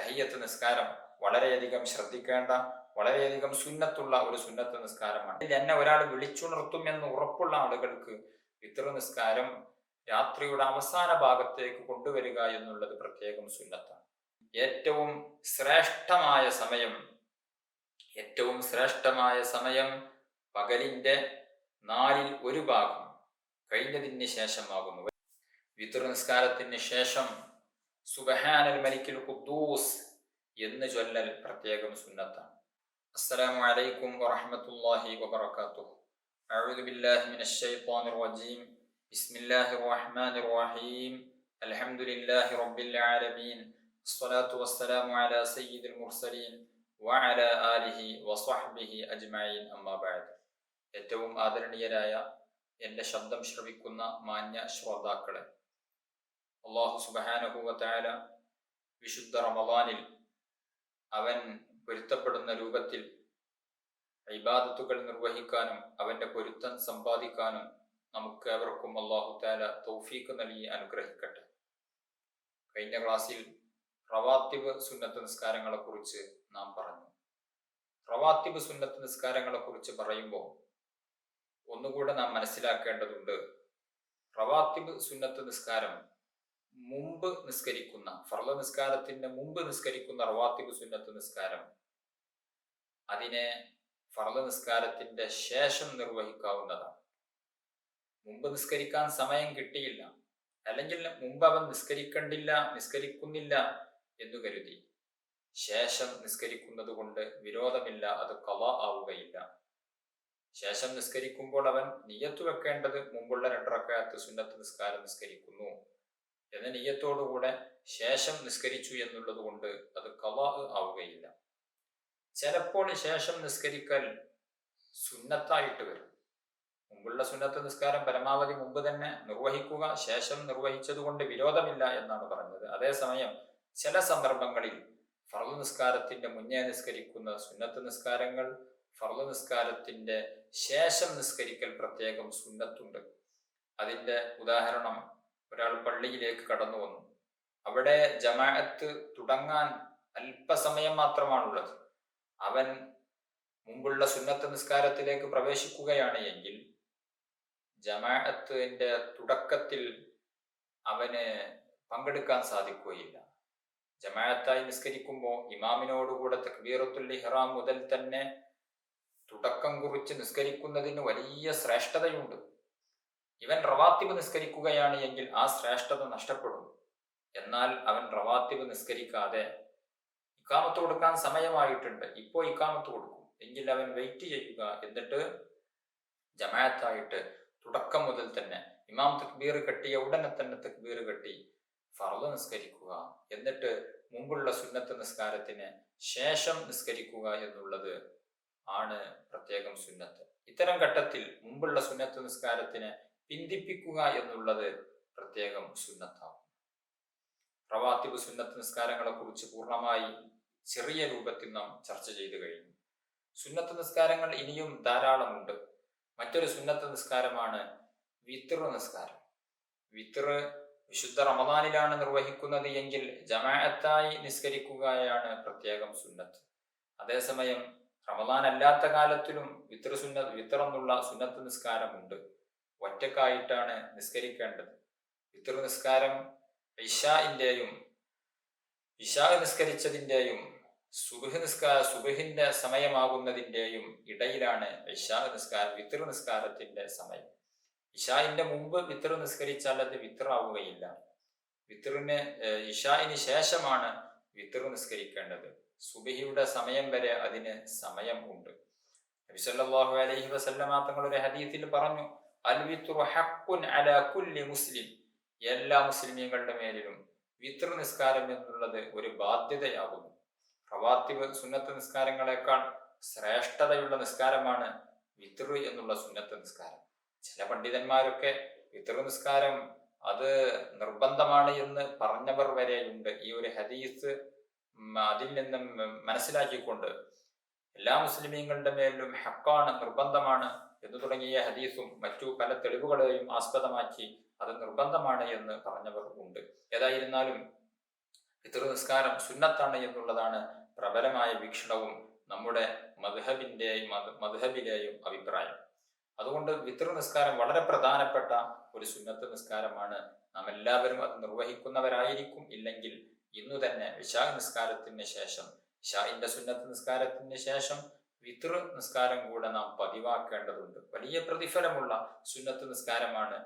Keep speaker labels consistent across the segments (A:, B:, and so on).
A: തഹിയ്യത്ത് നിസ്കാരം വളരെയധികം ശ്രദ്ധിക്കേണ്ട, വളരെയധികം സുന്നത്തുള്ള ഒരു സുന്നത്ത് നിസ്കാരമാണ്. എന്നെ ഒരാൾ വിളിച്ചുണർത്തുമെന്ന് ഉറപ്പുള്ള ആളുകൾക്ക് വിത്ർ നിസ്കാരം രാത്രിയുടെ അവസാന ഭാഗത്തേക്ക് കൊണ്ടുവരിക എന്നുള്ളത് പ്രത്യേകം സുന്നത്താണ്. ഏറ്റവും ശ്രേഷ്ഠമായ സമയം പകലിന്റെ 1/4 കഴിഞ്ഞതിന് ശേഷമാകുന്നു. വിത്ർ നിസ്കാരത്തിന് ശേഷം സുബ്ഹാനൽ മലിക്കുൽ ഖുദ്ദൂസ് എന്ന് ചൊല്ലൽ പ്രത്യേകം സുന്നത്താണ്. അസ്സലാമു അലൈക്കും വറഹ്മത്തുള്ളാഹി വബറകാതുഹു. അഊദു ബില്ലാഹി മിനശ് ശൈത്വാനിർ റജീം. ബിസ്മില്ലാഹിർ റഹ്മാനിർ റഹീം. അൽഹംദുലില്ലാഹി റബ്ബിൽ ആലമീൻ. അസ്സലാത്തു വസ്സലാമു അലാ സയ്യിദിൽ മുർസലീൻ വഅലാ ആലിഹി വസ്വഹ്ബിഹി അജ്മഈൻ. അമ്മാ ബഅദ്. ഏറ്റവും ആദരണീയരായ എൻ്റെ ശബ്ദം ശ്രവിക്കുന്ന മാന്യ ശ്രോതാക്കളെ, അല്ലാഹു സുബ്ഹാനഹു വ തആല വിശുദ്ധ റമളാനിൽ അവൻ പൊരുത്തപ്പെടുന്ന രൂപത്തിൽ ഇബാദത്തുകൾ നിർവഹിക്കാനും അവന്റെ പൊരുത്തം സമ്പാദിക്കാനും നമുക്ക് ഏവർക്കും അല്ലാഹു തആല തൗഫീഖ് നൽകി അനുഗ്രഹിക്കട്ടെ. കഴിഞ്ഞ ക്ലാസ്സിൽ റവാത്തിബ് സുന്നത്ത് നിസ്കാരങ്ങളെ കുറിച്ച് നാം പറഞ്ഞു. റവാത്തിബ് സുന്നത്ത് നിസ്കാരങ്ങളെ കുറിച്ച് പറയുമ്പോൾ ഒന്നുകൂടെ നാം മനസ്സിലാക്കേണ്ടതുണ്ട്. റവാത്തിബ് സുന്നത്ത് നിസ്കാരം മുമ്പ് നിസ്കരിക്കുന്ന, ഫർള് നിസ്കാരത്തിന്റെ മുമ്പ് നിസ്കരിക്കുന്ന റവാത്തിബ് സുന്നത്ത് നിസ്കാരം അതിനെ ഫർള് നിസ്കാരത്തിന്റെ ശേഷം നിർവഹിക്കാവുന്നതാണ്. മുമ്പ് നിസ്കരിക്കാൻ സമയം കിട്ടിയില്ല, അല്ലെങ്കിൽ മുമ്പ് അവൻ നിസ്കരിക്കുന്നില്ല എന്നു കരുതി ശേഷം നിസ്കരിക്കുന്നത് കൊണ്ട് വിരോധമില്ല, അത് ഖളാ ആവുകയില്ല. ശേഷം നിസ്കരിക്കുമ്പോൾ അവൻ നിയ്യത്ത് വെക്കേണ്ടത് മുമ്പുള്ള 2 റക്അത്ത് സുന്നത്ത് നിസ്കാരം നിസ്കരിക്കുന്നു എന്ന നിയ്യത്തോടുകൂടെ ശേഷം നിസ്കരിച്ചു എന്നുള്ളത് കൊണ്ട് അത് ഖളാ ആവുകയില്ല. ചിലപ്പോൾ ശേഷം നിസ്കരിക്കൽ സുന്നത്തായിട്ട് വരും. മുമ്പുള്ള സുന്നത്ത് നിസ്കാരം പരമാവധി മുമ്പ് തന്നെ നിർവഹിക്കുക, ശേഷം നിർവഹിച്ചത് കൊണ്ട് വിരോധമില്ല എന്നാണ് പറഞ്ഞത്. അതേസമയം ചില സന്ദർഭങ്ങളിൽ ഫർള് നിസ്കാരത്തിന്റെ മുന്നേ നിസ്കരിക്കുന്ന സുന്നത്ത് നിസ്കാരങ്ങൾ ഫർള് നിസ്കാരത്തിന്റെ ശേഷം നിസ്കരിക്കൽ പ്രത്യേകം സുന്നത്തുണ്ട്. അതിന്റെ ഉദാഹരണം, ഒരാൾ പള്ളിയിലേക്ക് കടന്നു വന്നു. അവിടെ ജമാഅത്ത് തുടങ്ങാൻ അല്പസമയം മാത്രമാണുള്ളത്. അവൻ മുമ്പുള്ള സുന്നത്ത് നിസ്കാരത്തിലേക്ക് പ്രവേശിക്കുകയാണ് എങ്കിൽ ജമാഅത്തിന്റെ തുടക്കത്തിൽ അവന് പങ്കെടുക്കാൻ സാധിക്കുകയില്ല. ജമാഅത്തായി നിസ്കരിക്കുമ്പോൾ ഇമാമിനോടുകൂടെ തക്ബീറത്തുൽ ഇഹ്റാം മുതൽ തന്നെ തുടക്കം കുറിച്ച് നിസ്കരിക്കുന്നതിന് വലിയ ശ്രേഷ്ഠതയുണ്ട്. ഇവൻ റവാത്തിബ് നിസ്കരിക്കുകയാണ് എങ്കിൽ ആ ശ്രേഷ്ഠത നഷ്ടപ്പെടും. എന്നാൽ അവൻ റവാത്തിബ് നിസ്കരിക്കാതെ ഇഖാമത്ത് കൊടുക്കാൻ സമയമായിട്ടുണ്ട്, ഇപ്പോൾ ഇഖാമത്ത് കൊടുക്കും എങ്കിൽ അവൻ വെയിറ്റ് ചെയ്യുക. എന്നിട്ട് ജമാഅത്തായിട്ട് തുടക്കം മുതൽ തന്നെ ഇമാം തക്ബീർ കെട്ടിയ ഉടനെ തന്നെ തക്ബീർ കെട്ടി ഫർള് നിസ്കരിക്കുക. എന്നിട്ട് മുമ്പുള്ള സുന്നത്ത് നിസ്കാരത്തിന് ശേഷം നിസ്കരിക്കുക എന്നുള്ളത് ആണ് പ്രത്യേകം സുന്നത്ത്. ഇത്തരം ഘട്ടത്തിൽ മുമ്പുള്ള സുന്നത്ത് നിസ്കാരത്തിന് പിന്തിപ്പിക്കുക എന്നുള്ളത് പ്രത്യേകം സുന്നത്താവും. റവാത്തിബ് സുന്നത്ത് നിസ്കാരങ്ങളെ കുറിച്ച് പൂർണ്ണമായി ചെറിയ രൂപത്തിൽ നാം ചർച്ച ചെയ്തു കഴിഞ്ഞു. സുന്നത്ത് നിസ്കാരങ്ങൾ ഇനിയും ധാരാളമുണ്ട്. മറ്റൊരു സുന്നത്ത് നിസ്കാരമാണ് വിത്ർ നിസ്കാരം. വിത്ർ വിശുദ്ധ റമദാനിലാണ് നിർവഹിക്കുന്നത് എങ്കിൽ ജമാഅത്തായി നിസ്കരിക്കുകയാണ് പ്രത്യേകം സുന്നത്ത്. അതേസമയം റമദാൻ അല്ലാത്ത കാലത്തിലും വിത്ർ എന്നുള്ള സുന്നത്ത് നിസ്കാരമുണ്ട്. ഒറ്റക്കായിട്ടാണ് നിസ്കരിക്കേണ്ടത്. വിത്ർ നിസ്കാരം ഇശാ നിസ്കരിച്ചതിന്റെയും സുബ്ഹിന്റെ സമയമാകുന്നതിന്റെയും ഇടയിലാണ് വിത്ർ നിസ്കാരത്തിന്റെ സമയം. ഇശാഇന്റെ മുമ്പ് വിത്ർ നിസ്കരിച്ചാൽ അത് വിത്ർ ആവുകയില്ല. ഇശാഇന് ശേഷമാണ് വിത്ർ നിസ്കരിക്കേണ്ടത്. സുബ്ഹിയുടെ സമയം വരെ അതിന് സമയം ഉണ്ട്. നബി സല്ലല്ലാഹു അലൈഹി വസല്ലമ തങ്ങൾ ഒരു ഹദീസിൽ പറഞ്ഞു, അൽ വിത്റു ഹഖ്ഖുൻ അലാ കുല്ലി മുസ്ലിം. എല്ലാ മുസ്ലിമീങ്ങളുടെ മേലിലും വിത്ർ നിസ്കാരം എന്നുള്ളത് ഒരു ബാധ്യതയാകുന്നു. റവാത്തിബ് സുന്നത്ത് നിസ്കാരങ്ങളെക്കാൾ ശ്രേഷ്ഠതയുള്ള നിസ്കാരമാണ് വിത്ർ എന്നുള്ള സുന്നത്ത് നിസ്കാരം. ചില പണ്ഡിതന്മാരൊക്കെ വിത്ർ നിസ്കാരം അത് നിർബന്ധമാണ് എന്ന് പറഞ്ഞവർ വരെയുണ്ട്. ഈ ഒരു ഹദീസ് അതിൽ നിന്നും മനസ്സിലാക്കിക്കൊണ്ട് എല്ലാ മുസ്ലിമീങ്ങളുടെ മേലും ഹക്കാണ്, നിർബന്ധമാണ് എന്ന് തുടങ്ങിയ ഹദീസും മറ്റു പല തെളിവുകളെയും ആസ്പദമാക്കി അത് നിർബന്ധമാണ് എന്ന് പറഞ്ഞവർ ഉണ്ട്. ഏതായിരുന്നാലും വിത്ർ നിസ്കാരം സുന്നത്താണ് എന്നുള്ളതാണ് പ്രബലമായ വീക്ഷണവും നമ്മുടെ മദ്ഹബിലെയും അഭിപ്രായം. അതുകൊണ്ട് വിത്ർ നിസ്കാരം വളരെ പ്രധാനപ്പെട്ട ഒരു സുന്നത്ത് നിസ്കാരമാണ്. നാം എല്ലാവരും അത് നിർവഹിക്കുന്നവരായിരിക്കും. ഇല്ലെങ്കിൽ ഇന്നു തന്നെ ഇശാ നിസ്കാരത്തിന് ശേഷം, ഇശാഇന്റെ സുന്നത്ത് നിസ്കാരത്തിന് ശേഷം വിത്ർ നിസ്കാരം കൂടെ നാം പതിവാക്കേണ്ടതുണ്ട്. വലിയ പ്രതിഫലമുള്ള സുന്നത്ത് നിസ്കാരമാണ്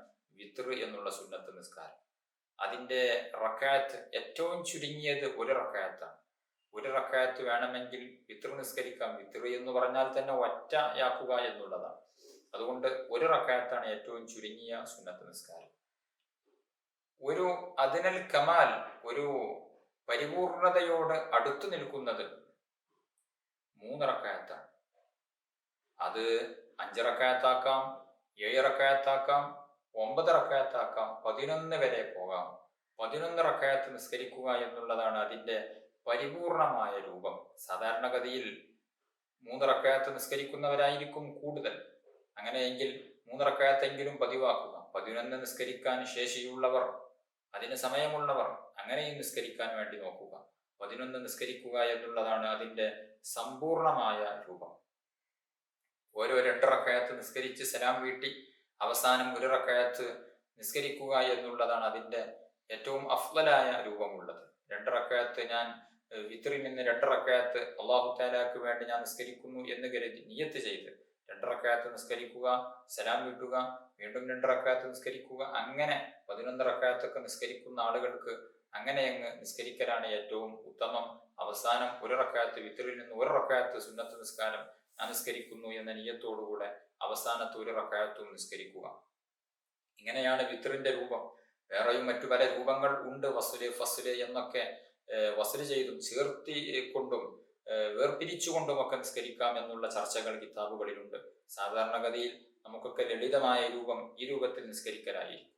A: വിത്ർ എന്നുള്ള സുന്നത്ത് നിസ്കാരം. അതിന്റെ റക്അത്ത് ഏറ്റവും ചുരുങ്ങിയത് ഒരു റക്അത്താണ്. ഒരു റക്അത്ത് വേണമെങ്കിൽ വിത്ർ നിസ്കരിക്കാം. വിത്ർ എന്ന് പറഞ്ഞാൽ തന്നെ ഒറ്റയാക്കുക എന്നുള്ളതാണ്. അതുകൊണ്ട് ഒരു റക്അത്താണ് ഏറ്റവും ചുരുങ്ങിയ സുന്നത്ത് നിസ്കാരം. ഒരു അദ്നൽ കമാൽ, ഒരു പരിപൂർണതയോട് അടുത്തു നിൽക്കുന്നത് 3 റക്അത്താണ്. അത് 5 റക്അത്താക്കാം, 7 റക്അത്താക്കാം, 9 റക്അത്താക്കാം, 11 വരെ പോകാം. 11 റക്അത്ത് നിസ്കരിക്കുക എന്നുള്ളതാണ് അതിന്റെ പരിപൂർണമായ രൂപം. സാധാരണഗതിയിൽ 3 റക്അത്ത് നിസ്കരിക്കുന്നവരായിരിക്കും കൂടുതൽ. അങ്ങനെയെങ്കിൽ 3 റക്അത്തെങ്കിലും പതിവാക്കുക. 11 നിസ്കരിക്കാൻ ശേഷിയുള്ളവർ, അതിന് സമയമുള്ളവർ അങ്ങനെയും നിസ്കരിക്കാൻ വേണ്ടി നോക്കുക. 11 നിസ്കരിക്കുക എന്നുള്ളതാണ് അതിന്റെ സമ്പൂർണമായ രൂപം. ഓരോ 2 റക്അത്ത് നിസ്കരിച്ച് സലാം വീട്ടി അവസാനം 1 റക്അത്ത് നിസ്കരിക്കുക എന്നുള്ളതാണ് അതിന്റെ ഏറ്റവും അഫ്ളലായ രൂപമുള്ളത്. 2 റക്അത്ത് ഞാൻ വിത്റിൽ നിന്ന് 2 റക്അത്ത് അല്ലാഹു തആലക്ക് വേണ്ടി ഞാൻ നിസ്കരിക്കുന്നു എന്ന് കരുതി നിയ്യത്ത് ചെയ്ത് 2 റക്അത്ത് നിസ്കരിക്കുക, സലാം വീട്ടുക, വീണ്ടും 2 റക്അത്ത് നിസ്കരിക്കുക. അങ്ങനെ 11 റക്അത്തൊക്കെ നിസ്കരിക്കുന്ന ആളുകൾക്ക് അങ്ങനെ അങ്ങ് നിസ്കരിക്കലാണ് ഏറ്റവും ഉത്തമം. അവസാനം 1 റക്അത്ത്, വിത്റിൽ നിന്ന് 1 റക്അത്ത് സുന്നത്ത് നിസ്കാരം ഞാൻ നിസ്കരിക്കുന്നു എന്ന നിയ്യത്തോടുകൂടെ അവസാനത്തെ 1 റക്അത്തും നിസ്കരിക്കുക. ഇങ്ങനെയാണ് വിത്റിന്റെ രൂപം. വേറെയും മറ്റു പല രൂപങ്ങൾ ഉണ്ട്. വസ്ല്, ഫസ്ല് എന്നൊക്കെ വസ്ല് ചെയ്തും ചേർത്തി കൊണ്ടും വേർപിരിച്ചുകൊണ്ടുമൊക്കെ നിസ്കരിക്കാം എന്നുള്ള ചർച്ചകൾ കിതാബുകളിലുണ്ട്. സാധാരണഗതിയിൽ നമുക്കൊക്കെ ലളിതമായ രൂപം ഈ രൂപത്തിൽ നിസ്കരിക്കലായിരിക്കും.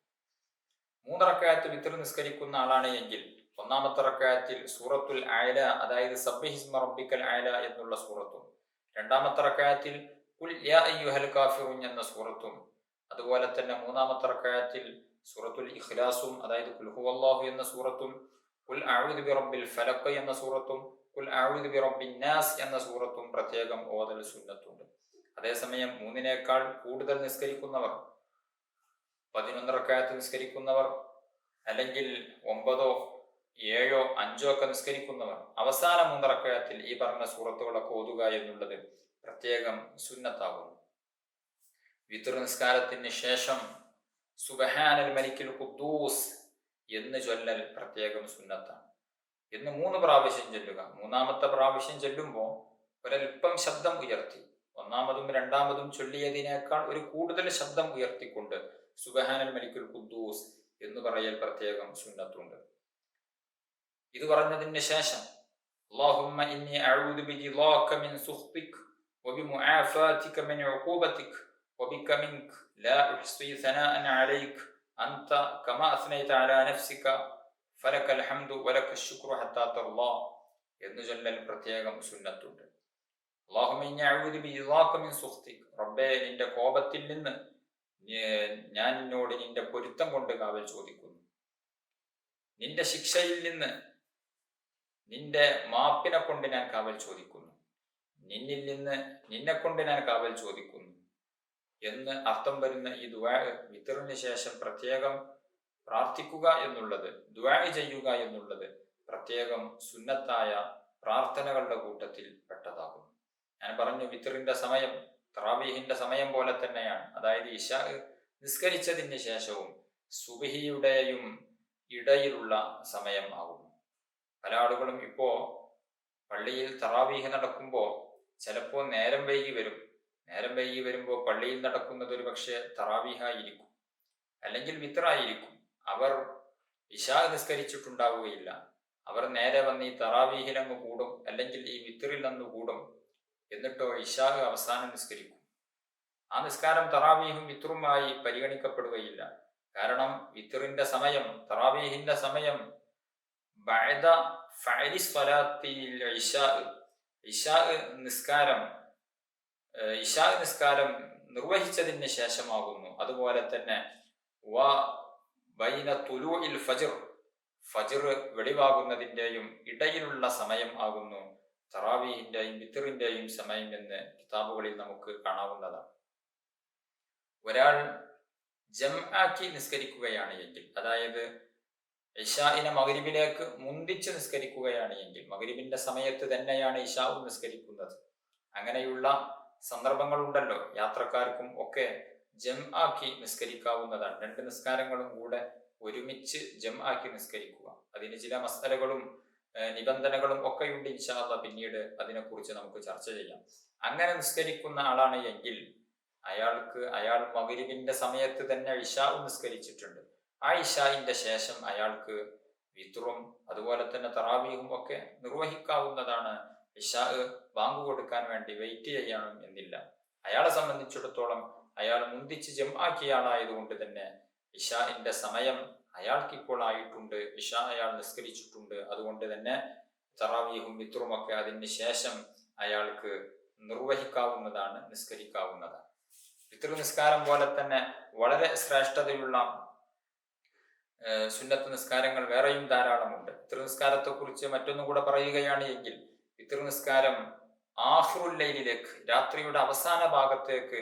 A: 3 റക്അത്ത് വിത്ർ നിസ്കരിക്കുന്ന ആളാണ് എങ്കിൽ 1-ാമത്തെ റക്അത്തിൽ സൂറത്തുൽ അഅല, അതായത് സബ്ബിഹിസ്മ റബ്ബിക്കൽ അഅല എന്നുള്ള സൂറത്തും, 2-ാമത്തെ റക്അത്തിൽ ഖുൽ യാ അയ്യുഹൽ കാഫിറൂൻ എന്ന സൂറത്തും, അതുപോലെ തന്നെ 3-ാമത്തെ റക്അത്തിൽ സൂറത്തുൽ ഇഖ്ലാസും, അതായത് ഖുൽ ഹുവല്ലാഹു എന്ന സൂറത്തും, ഖുൽ അഊദു ബിറബ്ബിൽ ഫലഖ് എന്ന സൂറത്തും, ഖുൽ അഊദു ബിറബ്ബിൻ നാസ് എന്ന സൂറത്തും പ്രത്യേകം ഓതൽ സുന്നത്തുണ്ട്. അതേസമയം 3-നേക്കാൾ കൂടുതൽ നിസ്കരിക്കുന്നവർ, 11 റക്അത്ത് നിസ്കരിക്കുന്നവർ, അല്ലെങ്കിൽ 9, 7, 5 ഒക്കെ നിസ്കരിക്കുന്നവർ അവസാന 3 റക്അത്തിൽ ഈ പറഞ്ഞ സൂറത്തുകളൊക്കെ ഓതുക എന്നുള്ളത് പ്രത്യേകം സുന്നത്താകുന്നു. വിത്ർ നിസ്കാരത്തിന് ശേഷം സുബ്ഹാനൽ മലിക്കുൽ ഖുദ്ദൂസ് എന്ന് ചൊല്ലൽ പ്രത്യേകം സുന്നത്താണ്. എന്ന് 3 പ്രാവശ്യം ചൊല്ലുക. 3-ാമത്തെ പ്രാവശ്യം ചൊല്ലുമ്പോൾ ഒരൽപ്പം ശബ്ദം ഉയർത്തി, 1-ാമതും 2-ാമതും ചൊല്ലിയതിനേക്കാൾ ഒരു കൂടുതൽ ശബ്ദം ഉയർത്തിക്കൊണ്ട് സുബ്ഹാനൽ മലിക്കുൽ ഖുദ്ദൂസ് എന്ന് പറയൽ പ്രത്യേകം സുന്നത്തുണ്ട്. ഇത് പറഞ്ഞതിന് ശേഷം അല്ലാഹുമ്മ ഇന്നി അഊദു ബിരിളാക മിൻ സുഖ്തിക വബിമുആഫാതിക മിൻ ഉഖൂബതിക വബിക മിൻക ലാ ഉഹ്സി സനാഅൻ അലൈക അൻത കമാ അസ്നൈത അലാ നഫ്സിക ഫലകൽ ഹംദു വലക ശുക്രു ഹത്താ തർളാ എന്ന് ചൊല്ലൽ പ്രത്യേകം സുന്നത്തുണ്ട്. അല്ലാഹുമ്മ ഇന്നി അഊദു ബിരിളാക മിൻ സുഖ്തിക, റബ്ബേ നിന്റെ കോപത്തിൽ നിന്ന് ഞാൻ നിന്നോട് നിന്റെ പൊരുത്തം കൊണ്ട് കാവൽ ചോദിക്കുന്നു. നിന്റെ ശിക്ഷയിൽ നിന്ന് നിന്റെ മാപ്പിനെ കൊണ്ട് ഞാൻ കാവൽ ചോദിക്കുന്നു. നിന്നിൽ നിന്ന് നിന്നെ കൊണ്ട് ഞാൻ കാവൽ ചോദിക്കുന്നു എന്ന് അർത്ഥം വരുന്ന ഈ ദുആ വിത്റിന് ശേഷം പ്രത്യേകം പ്രാർത്ഥിക്കുക എന്നുള്ളത്, ദുആ ചെയ്യുക എന്നുള്ളത് പ്രത്യേകം സുന്നത്തായ പ്രാർത്ഥനകളുടെ കൂട്ടത്തിൽ പെട്ടതാകുന്നു. ഞാൻ പറഞ്ഞു, വിത്റിന്റെ സമയം തറാവീഹിന്റെ സമയം പോലെ തന്നെയാണ്. അതായത് ഇശാ നിസ്കരിച്ചതിന് ശേഷവും സുബ്ഹിയുടെയും ഇടയിലുള്ള സമയം ആകുന്നു. പല ആളുകളും ഇപ്പോ പള്ളിയിൽ തറാവീഹ് നടക്കുമ്പോൾ ചിലപ്പോൾ നേരം വൈകി വരും. നേരം വൈകി വരുമ്പോൾ പള്ളിയിൽ നടക്കുന്നത് ഒരു പക്ഷേ തറാവീഹായിരിക്കും, അല്ലെങ്കിൽ വിത്റായിരിക്കും. അവർ ഇശാ നിസ്കരിച്ചിട്ടുണ്ടാവുകയില്ല. അവർ നേരെ വന്ന് ഈ തറാവീഹിലങ്ങ് കൂടും, അല്ലെങ്കിൽ ഈ വിത്റിൽ നിന്ന് കൂടും. എന്നിട്ടോ ഇശാ അവസാനം നിസ്കരിക്കും. ആ നിസ്കാരം തറാവീഹും വിത്റുമായി പരിഗണിക്കപ്പെടുകയില്ല. കാരണം വിത്റിന്റെ സമയം, തറാവീഹിന്റെ സമയം ബഅദ ഫഅലി സ്വലാത്തിൽ ഇശാ നിസ്കാരം നിർവഹിച്ചതിന് ശേഷമാകുന്നു. അതുപോലെ തന്നെ വ ബൈന തുലൂഇൽ ഫജ്ർ, ഫജ്ർ വെളിവാകുന്നതിൻ്റെയും ഇടയിലുള്ള സമയം ആകുന്നു തറാവീഹിന്റെയും വിത്തറിന്റെയും സമയം എന്ന് കിതാബുകളിൽ നമുക്ക് കാണാവുന്നതാണ്. ഒരാൾ ജംആക്കി നിസ്കരിക്കുകയാണ് എങ്കിൽ, അതായത് ഇശാഇനെ മഗ്രിബിലേക്ക് മുന്തിച്ച് നിസ്കരിക്കുകയാണ് എങ്കിൽ, മഗ്രിബിന്റെ സമയത്ത് തന്നെയാണ് ഇശാഉ നിസ്കരിക്കുന്നത്. അങ്ങനെയുള്ള സന്ദർഭങ്ങളുണ്ടല്ലോ, യാത്രക്കാർക്കും ഒക്കെ ജംആക്കി നിസ്കരിക്കാവുന്നതാണ്. രണ്ട് നിസ്കാരങ്ങളും കൂടെ ഒരുമിച്ച് ജംആക്കി നിസ്കരിക്കുക. അതിന് ചില മസലകളും നിബന്ധനകളും ഒക്കെയുണ്ട്. ഇൻഷാ അല്ലാഹ് പിന്നീട് അതിനെക്കുറിച്ച് നമുക്ക് ചർച്ച ചെയ്യാം. അങ്ങനെ നിസ്കരിക്കുന്ന ആളാണ് എങ്കിൽ അയാൾ മഗ്രിബിന്റെ സമയത്ത് തന്നെ ഇശാഉ നിസ്കരിച്ചിട്ടുണ്ട്. ആ ഇശാഇന്റെ ശേഷം അയാൾക്ക് വിത്റും അതുപോലെ തന്നെ തറാവീഹും ഒക്കെ നിർവഹിക്കാവുന്നതാണ്. ഇശാ ബാങ്ക് കൊടുക്കാൻ വേണ്ടി വെയിറ്റ് ചെയ്യണം എന്നില്ല. അയാളെ സംബന്ധിച്ചിടത്തോളം അയാൾ മുന്തിച്ച് ജംആക്കിയ ആളായതുകൊണ്ട് തന്നെ ഇശാഇന്റെ സമയം അയാൾക്കിപ്പോൾ ആയിട്ടുണ്ട്, ഇശാ അയാൾ നിസ്കരിച്ചിട്ടുണ്ട്. അതുകൊണ്ട് തന്നെ തറാവീഹും വിത്റും ഒക്കെ അതിന് ശേഷം അയാൾക്ക് നിർവഹിക്കാവുന്നതാണ്, നിസ്കരിക്കാവുന്നതാണ്. വിത്ർ നിസ്കാരം പോലെ തന്നെ വളരെ ശ്രേഷ്ഠതയുള്ള സുന്നത്ത് നിസ്കാരങ്ങൾ വേറെയും ധാരാളമുണ്ട്. വിത്ർ നിസ്കാരത്തെ കുറിച്ച് മറ്റൊന്നും കൂടെ പറയുകയാണ് എങ്കിൽ, വിത്ർ നിസ്കാരം ആഖിറുൽ ലൈലിലേക്ക്, രാത്രിയുടെ അവസാന ഭാഗത്തേക്ക്